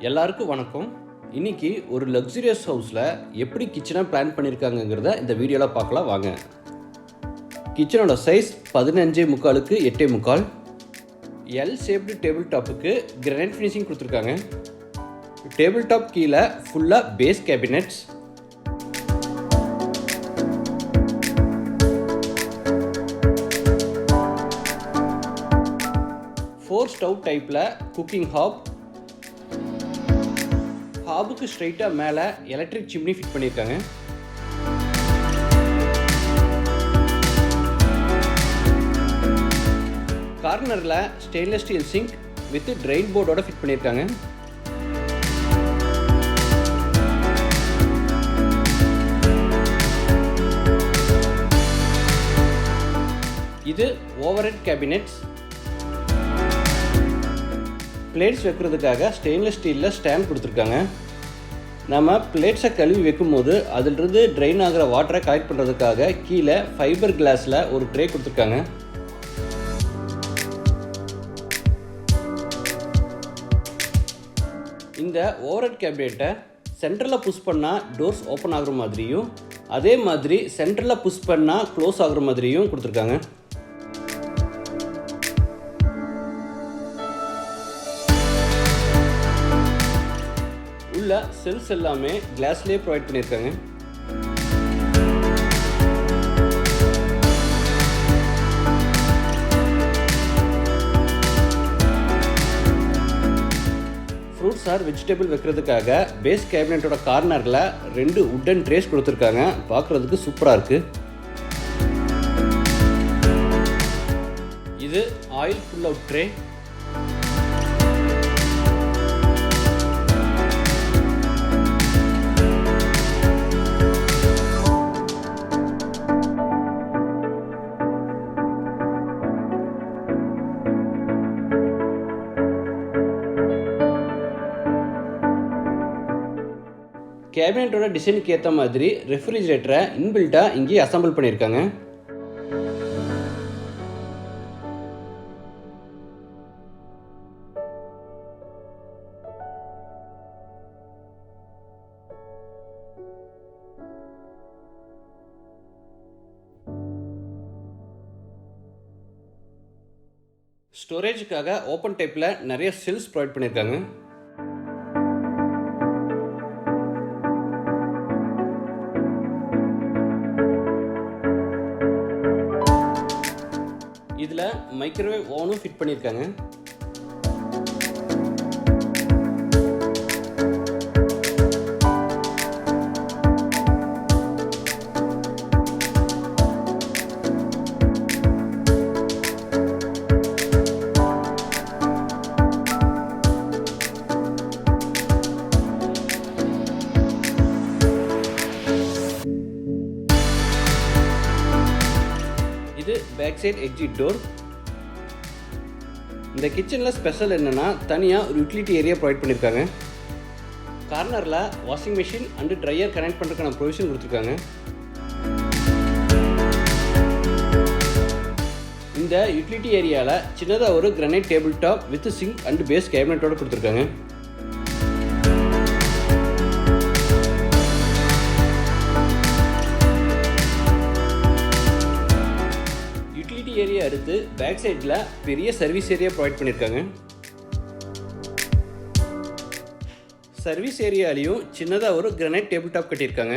எல்லாருக்கும் வணக்கம். இன்னைக்கு ஒரு லக்ஸுரியஸ் ஹவுஸில் எப்படி கிச்சனை பிளான் பண்ணியிருக்காங்கங்கிறத இந்த வீடியோவில் பார்க்கலாம் வாங்க. கிச்சனோட சைஸ் 15.75 8.75. எல் ஷேப்டு டேபிள் டாப்புக்கு கிரானைட் ஃபினிஷிங் கொடுத்துருக்காங்க. டேபிள் டாப் கீழே ஃபுல்லாக பேஸ் கேபினெட்ஸ், ஃபோர் ஸ்டவ் டைப்பில் குக்கிங் ஹாப், ஹாபுக்கு ஸ்ட்ரைட்டாக மேலே எலக்ட்ரிக் சிம்னி ஃபிட் பண்ணியிருக்காங்க. கார்னரில் stainless steel sink with drain போர்டோட ஃபிட் பண்ணியிருக்காங்க. இது ஓவர்ஹெட் கேபினெட்ஸ். பிளேட்ஸ் வைக்கிறதுக்காக ஸ்டெயின்லெஸ் ஸ்டீலில் ஸ்டாண்ட் கொடுத்துருக்காங்க. நம்ம பிளேட்ஸை கழுவி வைக்கும்போது அதிலிருந்து ட்ரெயின் ஆகிற வாட்டரை கலெக்ட் பண்ணுறதுக்காக கீழே ஃபைபர் கிளாஸில் ஒரு ட்ரே கொடுத்துருக்காங்க. இந்த ஓவர்ஹெட் கேபினெட்டை சென்டரில் புஷ் பண்ணால் டோர்ஸ் ஓப்பன் ஆகிற மாதிரியும், அதே மாதிரி சென்டரில் புஷ் பண்ணால் க்ளோஸ் ஆகிற மாதிரியும் கொடுத்துருக்காங்க. உள்ள செல்ஸ் எல்லாமே கிளாஸ்லேயே ப்ரொவைட் பண்ணியிருக்காங்க. ஃப்ரூட்ஸ் ஆர் வெஜிடபிள் வைக்கிறதுக்காக பேஸ் கேபினெட்டோட கார்னரில் 2 உட்டன் ட்ரேஸ் கொடுத்துருக்காங்க. பார்க்குறதுக்கு சூப்பராக இருக்குது. இது ஆயில் புல் அவுட் ட்ரே. கேபினெட்டோட டிசைனுக்கு ஏற்ற மாதிரி ரெஃப்ரிஜரேட்டரை இன்பில்ட்டாக இங்கேயே அசம்பிள் பண்ணியிருக்காங்க. ஸ்டோரேஜுக்காக ஓப்பன் டைப்பில் நிறைய செல்ஸ் ப்ரொவைட் பண்ணியிருக்காங்க. இதில் மைக்ரோவேவ் ஓவனும் ஃபிட் பண்ணியிருக்காங்க. இது பேக் சைட் எக்ஸிட் டோர். இந்த கிச்சனில் ஸ்பெஷல் என்னென்னா தனியாக ஒரு யூட்டிலிட்டி ஏரியா ப்ரொவைட் பண்ணியிருக்காங்க. கார்னரில் washing machine and dryer connect பண்ணுறதுக்கான ப்ரொவிஷன் கொடுத்துருக்காங்க. இந்த யூட்டிலிட்டி ஏரியாவில் சின்னதாக ஒரு granite table top with sink and base கேபினெட்டோடு கொடுத்துருக்காங்க. ஏரியா அடுத்து பேக் சைடில் பெரிய சர்வீஸ் ஏரியா ப்ரொவைட் பண்ணியிருக்காங்க. சர்வீஸ் ஏரியாலையும் சின்னதாக ஒரு கிரானைட் டேபிள் டாப் கட்டியிருக்காங்க.